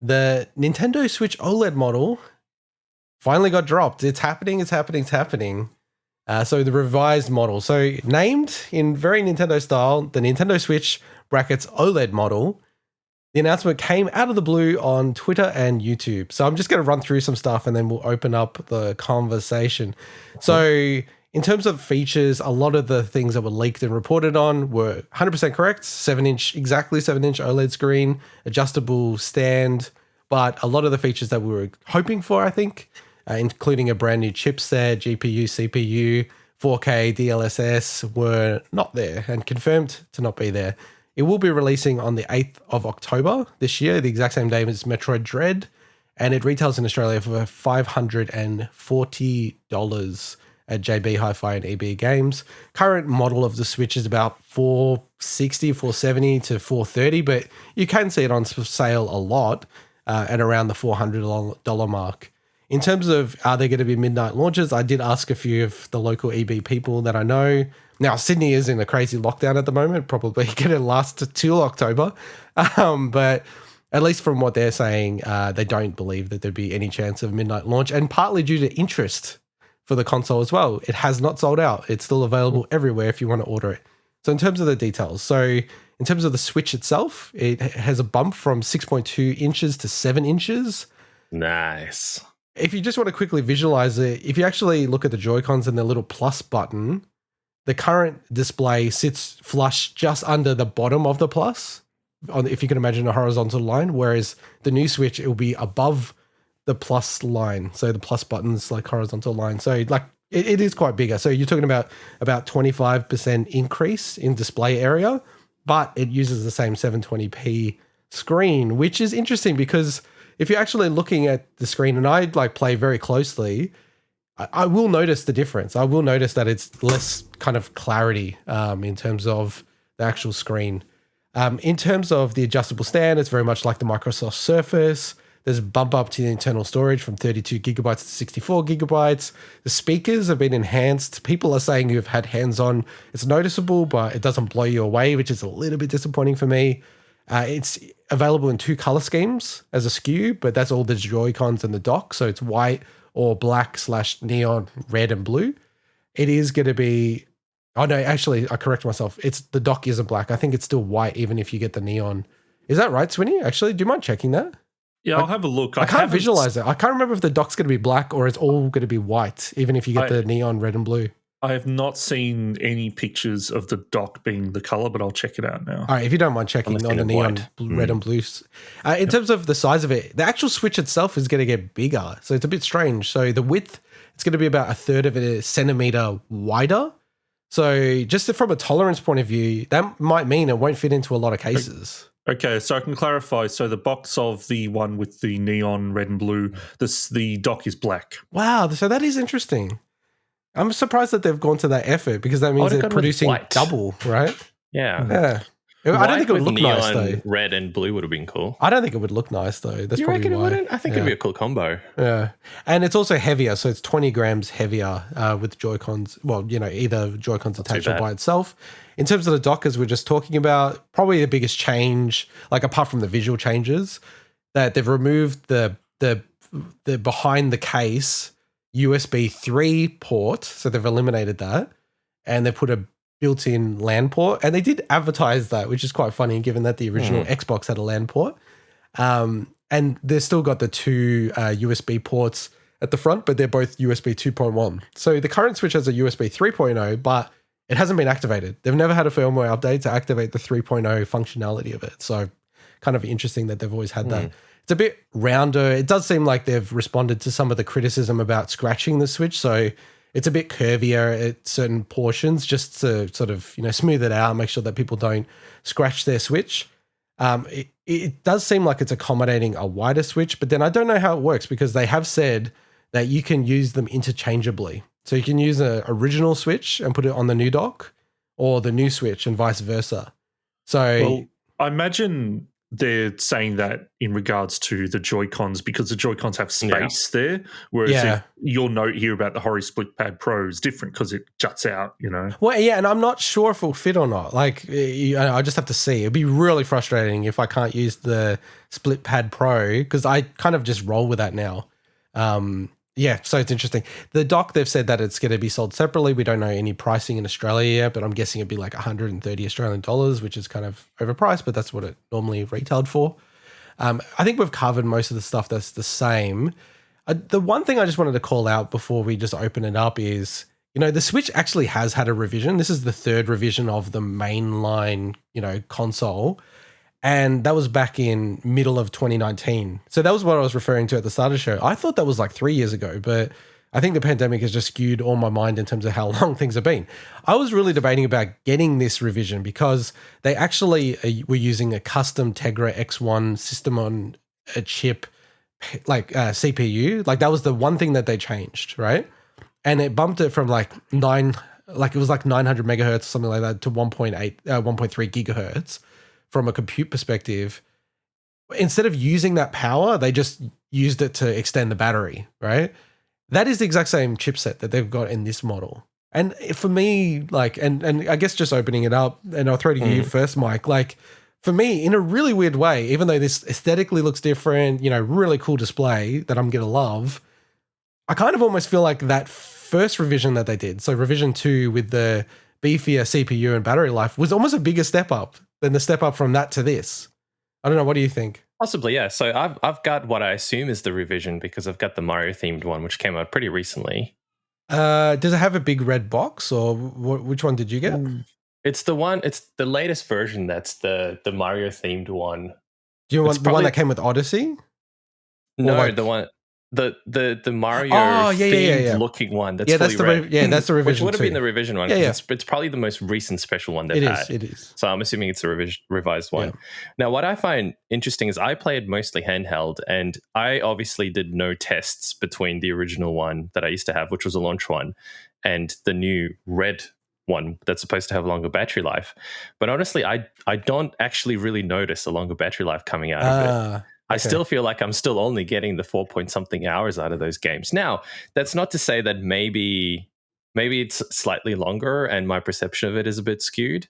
the Nintendo Switch OLED model finally got dropped. It's happening. So the revised model. So named in very Nintendo style, the Nintendo Switch brackets OLED model. The announcement came out of the blue on Twitter and YouTube. So I'm just going to run through some stuff and then we'll open up the conversation. So in terms of features, a lot of the things that were leaked and reported on were 100% correct. 7-inch OLED screen, adjustable stand. But a lot of the features that we were hoping for, I think, including a brand new chipset, GPU, CPU, 4K, DLSS, were not there and confirmed to not be there. It will be releasing on the 8th of October this year, the exact same day as Metroid Dread, and it retails in Australia for $540 at JB Hi-Fi and EB Games. Current model of the Switch is about $460, $470 to $430, but you can see it on sale a lot at around the $400 mark. In terms of are there going to be midnight launches, I did ask a few of the local EB people that I know. Now, Sydney is in a crazy lockdown at the moment, probably going to last till October. But at least from what they're saying, they don't believe that there'd be any chance of midnight launch, and partly due to interest for the console as well. It has not sold out. It's still available everywhere if you want to order it. So in terms of the details, so in terms of the Switch itself, it has a bump from 6.2 inches to 7 inches. Nice. If you just want to quickly visualize it, if you actually look at the Joy-Cons and the little plus button, the current display sits flush just under the bottom of the plus, if you can imagine a horizontal line, whereas the new Switch, it will be above the plus line. So the plus button's like horizontal line. So like it is quite bigger. So you're talking about 25% increase in display area, but it uses the same 720p screen, which is interesting because if you're actually looking at the screen, and I like play very closely, I will notice the difference. I will notice that it's less kind of clarity in terms of the actual screen. In terms of the adjustable stand, it's very much like the Microsoft Surface. There's a bump up to the internal storage from 32 gigabytes to 64 gigabytes. The speakers have been enhanced. People are saying who've had hands-on, it's noticeable, but it doesn't blow you away, which is a little bit disappointing for me. It's available in 2 color schemes as a SKU, but that's all the Joy-Cons and the dock. So it's white or black/neon red and blue. It is going to be, oh no, actually I correct myself. The dock isn't black. I think it's still white even if you get the neon. Is that right, Swinny? Actually, do you mind checking that? Yeah, I'll have a look. I can't visualize it. I can't remember if the dock's going to be black or it's all going to be white, even if you get the neon red and blue. I have not seen any pictures of the dock being the color, but I'll check it out now. All right, if you don't mind checking on the neon red and blue. In terms of the size of it, the actual Switch itself is going to get bigger. So it's a bit strange. So the width, it's going to be about a third of a centimeter wider. So just from a tolerance point of view, that might mean it won't fit into a lot of cases. Okay, so I can clarify. So the box of the one with the neon red and blue, the dock is black. Wow, so that is interesting. I'm surprised that they've gone to that effort because that means they're producing double, right? Yeah. I don't think it would look nice though. Red and blue would have been cool. I don't think it would look nice though. That's you probably reckon why. It wouldn't? I think it'd be a cool combo. Yeah, and it's also heavier, so it's 20 grams heavier with Joy-Cons. Well, either Joy-Cons attachable by itself. In terms of the dock, as we're just talking about, probably the biggest change, like apart from the visual changes, that they've removed the behind the case USB 3 port, so they've eliminated that, and they put a built-in LAN port, and they did advertise that, which is quite funny given that the original Xbox had a LAN port. And they've still got the 2 USB ports at the front, but they're both USB 2.1. So the current Switch has a USB 3.0, but it hasn't been activated. They've never had a firmware update to activate the 3.0 functionality of it. So kind of interesting that they've always had that. It's a bit rounder. It does seem like they've responded to some of the criticism about scratching the Switch. So it's a bit curvier at certain portions just to sort of, smooth it out, make sure that people don't scratch their Switch. It does seem like it's accommodating a wider Switch, but then I don't know how it works because they have said that you can use them interchangeably. So you can use an original Switch and put it on the new dock or the new Switch and vice versa. So well, I imagine they're saying that in regards to the Joy-Cons, because the Joy-Cons have space there, whereas if your note here about the Hori Split Pad Pro is different because it juts out, you know. Well, yeah, and I'm not sure if it'll fit or not. Like, I just have to see. It'd be really frustrating if I can't use the Split Pad Pro because I kind of just roll with that now. Yeah, so it's interesting. The dock, they've said that it's going to be sold separately. We don't know any pricing in Australia yet, but I'm guessing it'd be like 130 Australian dollars, which is kind of overpriced, but that's what it normally retailed for. I think we've covered most of the stuff that's the same. The one thing I just wanted to call out before we just open it up is, you know, the Switch actually has had a revision. This is the third revision of the mainline, you know, console. And that was back in middle of 2019. So that was what I was referring to at the start of the show. I thought that was like 3 years ago, but I think the pandemic has just skewed all my mind in terms of how long things have been. I was really debating about getting this revision because they actually were using a custom Tegra X1 system on a chip, like CPU. Like that was the one thing that they changed, right? And it bumped it from like it was like 900 megahertz or something like that to 1.3 gigahertz. From a compute perspective, instead of using that power, they just used it to extend the battery, right? That is the exact same chipset that they've got in this model. And for me, like, and I guess just opening it up, and I'll throw to you first, Mike, like, for me, in a really weird way, even though this aesthetically looks different, you know, really cool display that I'm going to love, I kind of almost feel like that first revision that they did, so revision 2 with the beefier CPU and battery life, was almost a bigger step up than the step up from that to this. I don't know. What do you think? Possibly, yeah. So I've got what I assume is the revision because I've got the Mario themed one, which came out pretty recently. Does it have a big red box, or which one did you get? It's the one. It's the latest version. That's the Mario themed one. Do you want the one that came with Odyssey? No, like, the one. The Mario themed looking one that's fully red. That's the revision. Which would have been the revision one. It's probably the most recent special one they've had. It is. So I'm assuming it's a revised one. Yeah. Now, what I find interesting is I played mostly handheld, and I obviously did no tests between the original one that I used to have, which was a launch one, and the new red one that's supposed to have longer battery life. But honestly, I don't actually really notice a longer battery life coming out of it. I still feel like I'm still only getting the 4-point-something hours out of those games. Now, that's not to say that maybe it's slightly longer and my perception of it is a bit skewed,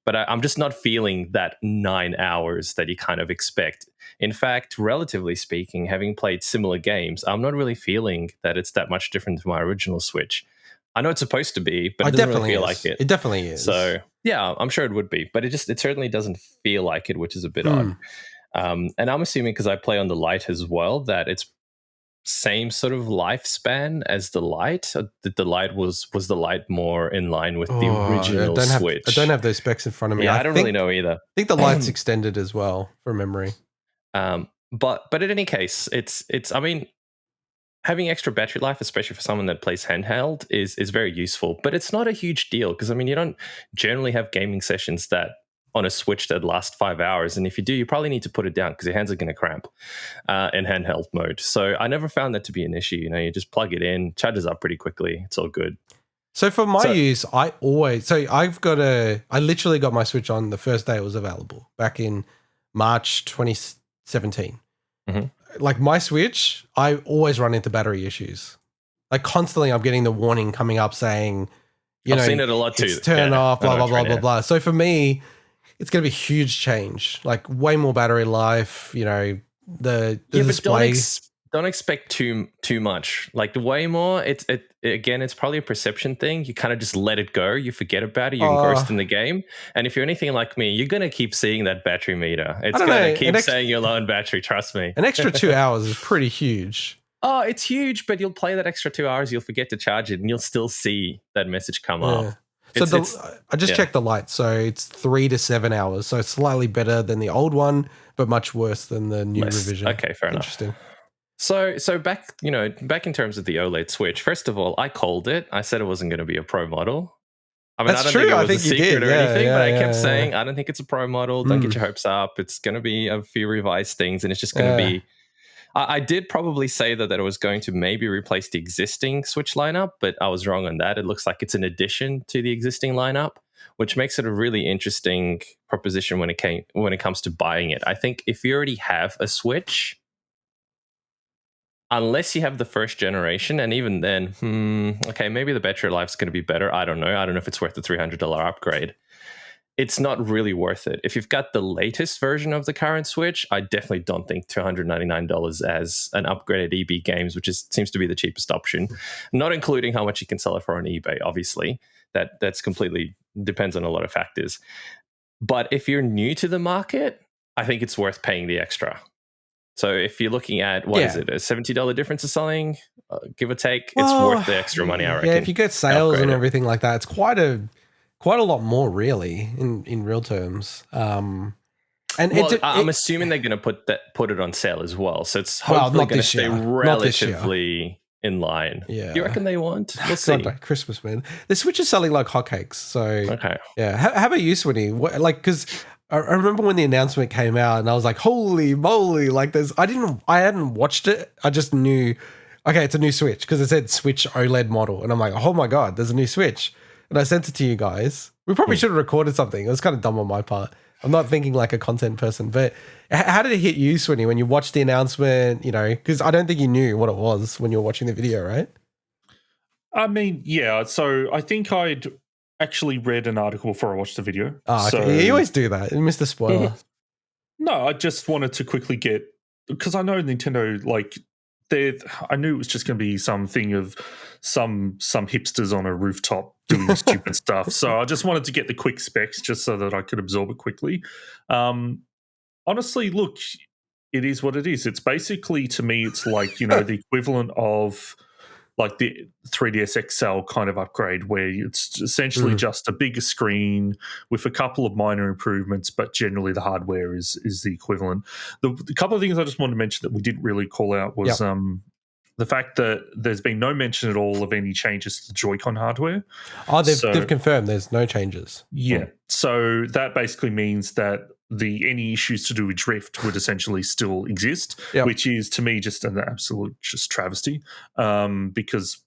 but I'm just not feeling that 9 hours that you kind of expect. In fact, relatively speaking, having played similar games, I'm not really feeling that it's that much different to my original Switch. I know it's supposed to be, but it doesn't really feel like it. It definitely is. So, yeah, I'm sure it would be, but it certainly doesn't feel like it, which is a bit odd. And I'm assuming because I play on the Lite as well that it's same sort of lifespan as the Lite. The Lite was the Lite more in line with the original Switch. I don't have those specs in front of me. Yeah, I don't really know either. I think the Lite's extended as well from memory. But in any case, it's I mean, having extra battery life, especially for someone that plays handheld, is very useful. But it's not a huge deal because I mean, you don't generally have gaming sessions that on a Switch that lasts 5 hours, and if you do, you probably need to put it down because your hands are going to cramp in handheld mode. So I never found that to be an issue. You know, you just plug it in, charges up pretty quickly. It's all good. So for my use, I literally got my Switch on the first day it was available back in March 2017. Like my Switch, I always run into battery issues. Like constantly, I'm getting the warning coming up saying, I've seen it a lot too. It's turn off, blah, blah, blah, blah, blah. So for me, it's going to be a huge change, like way more battery life, you know, the display. But don't expect too much. Like the way more, it's probably a perception thing. You kind of just let it go. You forget about it. You're engrossed in the game. And if you're anything like me, you're going to keep seeing that battery meter. It's going to keep saying you're low on battery. Trust me. An extra 2 hours is pretty huge. Oh, it's huge, but you'll play that extra 2 hours. You'll forget to charge it and you'll still see that message come up. So I just checked the Lite. So it's 3 to 7 hours. So it's slightly better than the old one, but much worse than the new revision. Okay, fair enough. Interesting. So back in terms of the OLED Switch, first of all, I called it. I said it wasn't going to be a Pro model. I mean, I don't think it was a secret or anything, but I kept saying, I don't think it's a Pro model. Don't get your hopes up. It's going to be a few revised things, and it's just going to be I did probably say that it was going to maybe replace the existing Switch lineup, but I was wrong on that. It looks like it's an addition to the existing lineup, which makes it a really interesting proposition when it comes to buying it. I think if you already have a Switch, unless you have the first generation, and even then, okay, maybe the battery life's going to be better. I don't know. I don't know if it's worth the $300 upgrade. It's not really worth it. If you've got the latest version of the current Switch, I definitely don't think $299 as an upgraded EB Games, which seems to be the cheapest option, not including how much you can sell it for on eBay, obviously. That's completely depends on a lot of factors. But if you're new to the market, I think it's worth paying the extra. So if you're looking at, what is it, a $70 difference of selling, give or take, it's worth the extra money, I reckon. Yeah, if you get sales and everything like that, it's quite a lot more, really, in real terms. I'm assuming they're going to put it on sale as well, so it's hopefully going to stay relatively in line. Yeah, you reckon they won't? We'll see. Not Christmas, man. The Switch is selling like hotcakes. So okay, yeah. How about you, Swinny? Because I remember when the announcement came out, and I was like, "Holy moly!" Like, I hadn't watched it. I just knew, okay, it's a new Switch because it said Switch OLED model, and I'm like, "Oh my god, there's a new Switch." And I sent it to you guys. We probably should have recorded something. It was kind of dumb on my part. I'm not thinking like a content person. But how did it hit you, Swinny, when you watched the announcement? You know, because I don't think you knew what it was when you were watching the video, right? I mean, yeah. So I think I'd actually read an article before I watched the video. Oh, okay. Yeah, you always do that. You missed the spoiler. No, I just wanted to quickly get, because I know Nintendo, like, I knew it was just going to be something of some hipsters on a rooftop doing stupid stuff. So I just wanted to get the quick specs just so that I could absorb it quickly. Honestly, look, it is what it is. It's basically, to me, it's like, the equivalent of like the 3DS XL kind of upgrade, where it's essentially just a bigger screen with a couple of minor improvements, but generally the hardware is the equivalent. The couple of things I just wanted to mention that we didn't really call out was the fact that there's been no mention at all of any changes to the Joy-Con hardware. Oh, they've confirmed there's no changes. Yeah. So that basically means that any issues to do with drift would essentially still exist, which is, to me, just an absolute travesty, because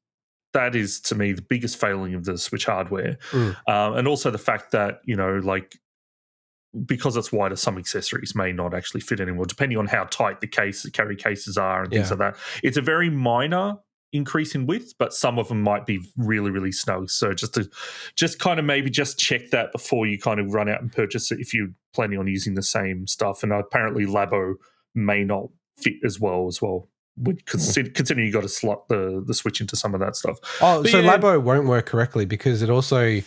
that is, to me, the biggest failing of the Switch hardware. And also the fact that, because it's wider, some accessories may not actually fit anymore, depending on how tight the carry cases are and things like that. It's a very minor increase in width, but some of them might be really, really snug. So just kind of maybe just check that before you kind of run out and purchase it if you're planning on using the same stuff. And apparently Labo may not fit as well, considering you got to slot the Switch into some of that stuff. Oh, so Labo won't work correctly because it also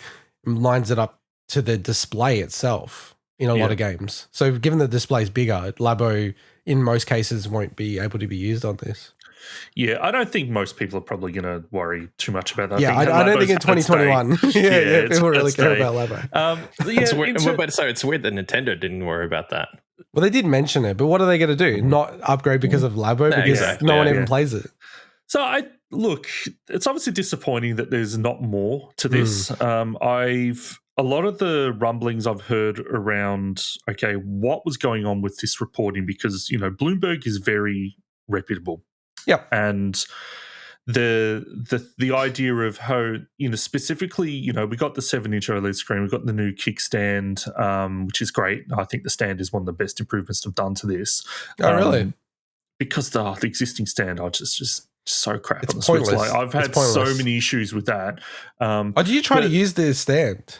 lines it up to the display itself in a lot of games. So given the display is bigger, Labo in most cases won't be able to be used on this. Yeah, I don't think most people are probably going to worry too much about that. Yeah, I don't think in 2021. People really care about Labo. It's weird that Nintendo didn't worry about that. Well, they did mention it, but what are they going to do? Not upgrade because of Labo? Because no one even plays it. So look, it's obviously disappointing that there's not more to this. A lot of the rumblings I've heard around, what was going on with this reporting, because, Bloomberg is very reputable. Yep. And the idea of how, specifically, we got the 7-inch OLED screen, we've got the new kickstand, which is great. I think the stand is one of the best improvements they've done to this. Oh, really? Because the existing stand, I just so crap it's on the pointless. Switch. Like, I've had so many issues with that. Did you try to use the stand?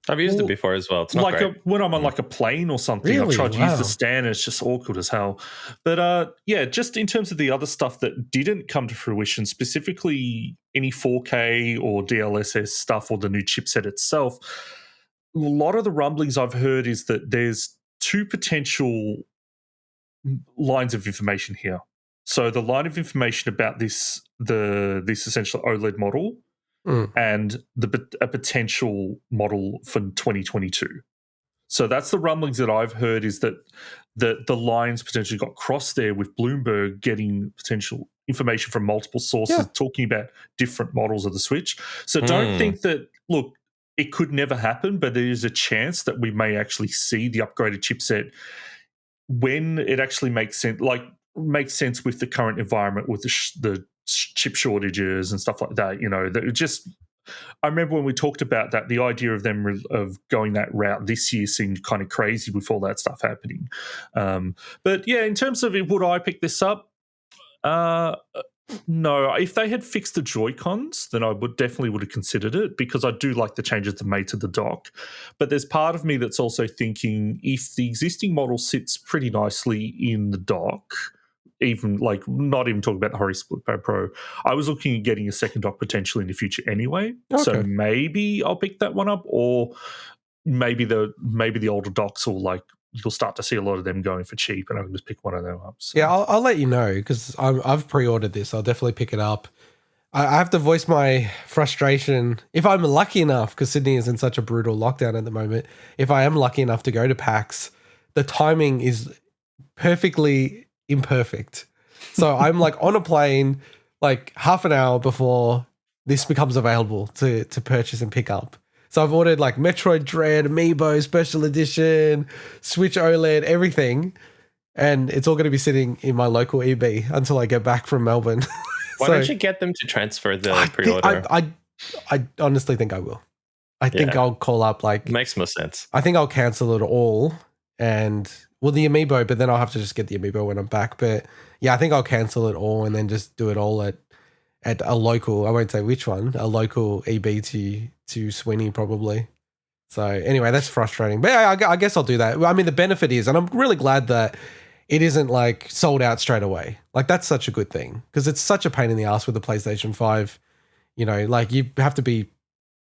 I've used it before as well. It's not great. When I'm on like a plane or something, Really? I've tried to use the stand and it's just awkward as hell. But just in terms of the other stuff that didn't come to fruition, specifically any 4K or DLSS stuff or the new chipset itself, a lot of the rumblings I've heard is that there's two potential lines of information here. So the line of information about this essential OLED model and a potential model for 2022. So that's the rumblings that I've heard, is that the lines potentially got crossed there, with Bloomberg getting potential information from multiple sources talking about different models of the Switch. So don't think that, look, it could never happen, but there is a chance that we may actually see the upgraded chipset when it actually makes sense. Like, makes sense with the current environment with the chip shortages and stuff like that. That just. I remember when we talked about that, the idea of them of going that route this year seemed kind of crazy with all that stuff happening. But yeah, in terms of would I pick this up? No. If they had fixed the Joy-Cons, then I would have considered it, because I do like the changes they made to the dock. But there's part of me that's also thinking, if the existing model sits pretty nicely in the dock, even like not even talking about the Hori Split Pro, I was looking at getting a second dock potentially in the future anyway. Okay. So maybe I'll pick that one up, or maybe the older docks will you'll start to see a lot of them going for cheap, and I can just pick one of them up. So. Yeah, I'll let you know, because I've pre-ordered this. I'll definitely pick it up. I have to voice my frustration. If I'm lucky enough, because Sydney is in such a brutal lockdown at the moment, if I am lucky enough to go to PAX, the timing is perfectly imperfect. So I'm like on a plane like half an hour before this becomes available to purchase and pick up. So I've ordered like Metroid Dread, Amiibo, Special Edition, Switch OLED, everything. And it's all going to be sitting in my local EB until I get back from Melbourne. Why don't you get them to transfer the pre-order? I honestly think I will. I think I'll call up Makes more sense. I think I'll cancel it all and the Amiibo, but then I'll have to just get the Amiibo when I'm back. But yeah, I think I'll cancel it all and then just do it all at a local, I won't say which one, a local EB to Sweeney probably. So anyway, that's frustrating. But yeah, I guess I'll do that. I mean, the benefit is, and I'm really glad that it isn't like sold out straight away. Like that's such a good thing, because it's such a pain in the ass with the PlayStation 5. Like you have to be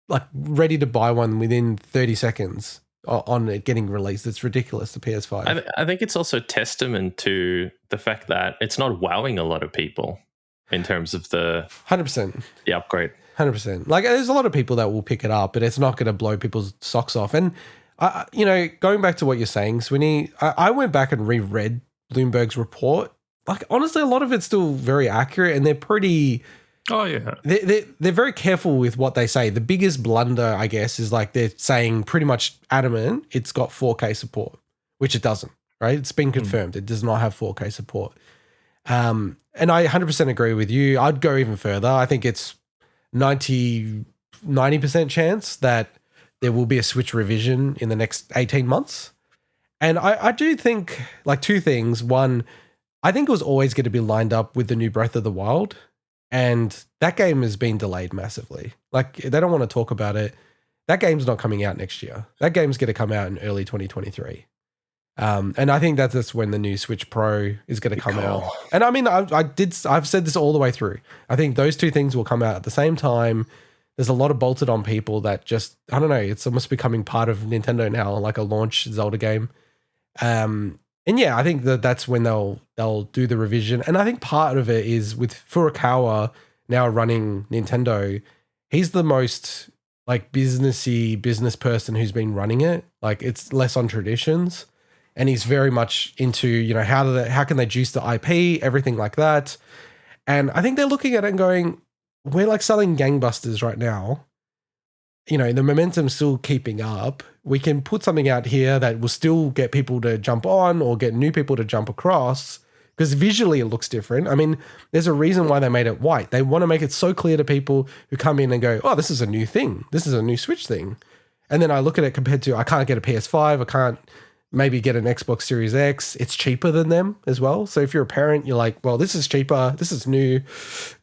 like ready to buy one within 30 seconds on it getting released. It's ridiculous, the PS5. I think it's also testament to the fact that it's not wowing a lot of people in terms of the 100%. The upgrade. 100%. Like there's a lot of people that will pick it up, but it's not going to blow people's socks off. And going back to what you're saying, Sweeney, I went back and reread Bloomberg's report. Like honestly, a lot of it's still very accurate, and they're pretty. Oh yeah, they're very careful with what they say. The biggest blunder, I guess, is like they're saying pretty much adamant it's got 4K support, which it doesn't. Right? It's been confirmed. It does not have 4K support. And I 100% agree with you. I'd go even further. I think it's 90% chance that there will be a Switch revision in the next 18 months. And I do think like two things. One, I think it was always going to be lined up with the new Breath of the Wild. And that game has been delayed massively. Like they don't want to talk about it. That game's not coming out next year. That game's going to come out in early 2023. And I think that's when the new Switch Pro is going to come out. And I mean, I've said this all the way through. I think those two things will come out at the same time. There's a lot of bolted on people that just, I don't know, it's almost becoming part of Nintendo now, like a launch Zelda game. And yeah, I think that's when they'll do the revision. And I think part of it is with Furukawa now running Nintendo, he's the most like business person who's been running it. Like it's less on traditions. And he's very much into, how can they juice the IP, everything like that. And I think they're looking at it and going, we're like selling gangbusters right now. The momentum's still keeping up. We can put something out here that will still get people to jump on or get new people to jump across, because visually it looks different. I mean, there's a reason why they made it white. They want to make it so clear to people who come in and go, oh, this is a new thing. This is a new Switch thing. And then I look at it compared to, I can't get a PS5. I can't maybe get an Xbox Series X. It's cheaper than them as well. So if you're a parent, you're like, well, this is cheaper. This is new.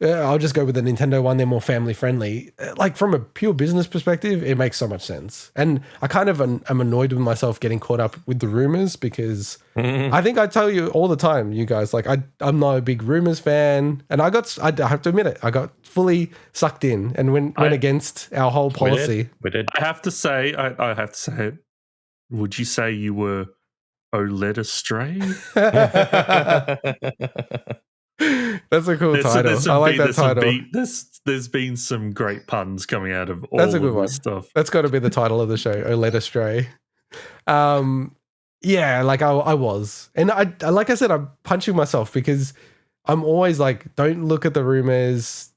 I'll just go with the Nintendo one. They're more family friendly. Like from a pure business perspective, it makes so much sense. And I kind of am annoyed with myself getting caught up with the rumors, because I think I tell you all the time, you guys, like I'm not a big rumors fan. And I have to admit it, I got fully sucked in and went against our whole policy. We did. I have to say it. Would you say you were OLED astray? That's a cool title. I like that title. There's been some great puns coming out of all That's a good one. This stuff. That's got to be the title of the show, OLED astray. Yeah, like I was. And I like I said, I'm punching myself, because I'm always like, don't look at the rumors,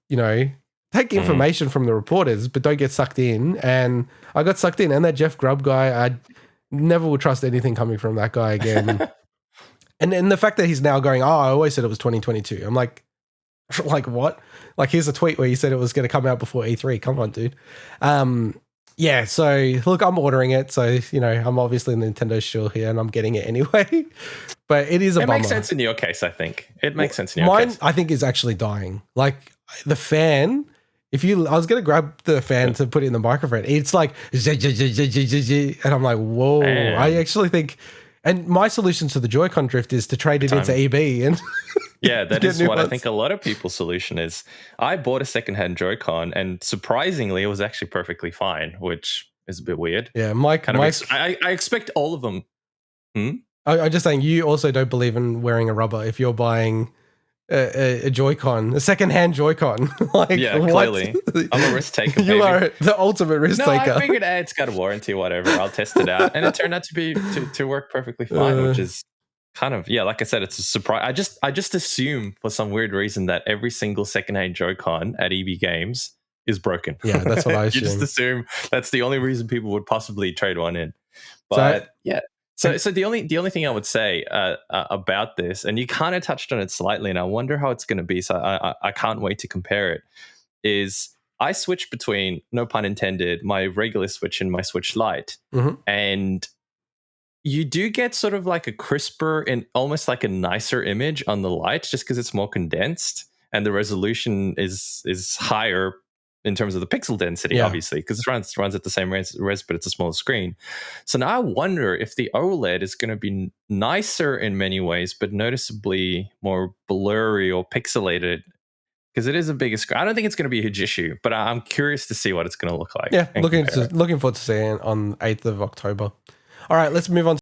take information from the reporters, but don't get sucked in. And I got sucked in. And that Jeff Grubb guy, I never will trust anything coming from that guy again. And then the fact that he's now going, I always said it was 2022. I'm like what? Like, here's a tweet where he said it was going to come out before E3. Come on, dude. Yeah, so look, I'm ordering it. So, I'm obviously Nintendo shield here and I'm getting it anyway. But it is a bummer. It makes sense in your case, I think. It makes sense in your case. Mine, I think, is actually dying. Like, the fan, I was going to grab the fan to put it in the microphone. It's like, and I'm like, whoa. Man. I actually think, and my solution to the Joy-Con drift is to trade it into EB and yeah, that is what I think a lot of people's solution is. I bought a secondhand Joy-Con and surprisingly it was actually perfectly fine, which is a bit weird. Yeah, Mike, I expect all of them. I'm just saying, you also don't believe in wearing a rubber if you're buying a Joy-Con, a secondhand Joy-Con. Like, yeah, clearly. I'm a risk taker. You are the ultimate risk taker. I figured, it's got a warranty, whatever. I'll test it out. And it turned out to work perfectly fine, which is kind of, like I said, it's a surprise. I just assume for some weird reason that every single secondhand Joy-Con at EB Games is broken. Yeah, that's what I assume. You just assume that's the only reason people would possibly trade one in. But yeah. So the only thing I would say about this, and you kind of touched on it slightly, and I wonder how it's going to be, so I can't wait to compare it, is I switch between, no pun intended, my regular Switch and my Switch Lite. And you do get sort of like a crisper and almost like a nicer image on the Lite just because it's more condensed and the resolution is higher in terms of the pixel density, obviously, because it runs at the same res, but it's a smaller screen. So now I wonder if the OLED is going to be nicer in many ways, but noticeably more blurry or pixelated, because it is a bigger screen. I don't think it's going to be a huge issue, but I'm curious to see what it's going to look like. Yeah, looking forward to seeing it on 8th of October. All right, let's move on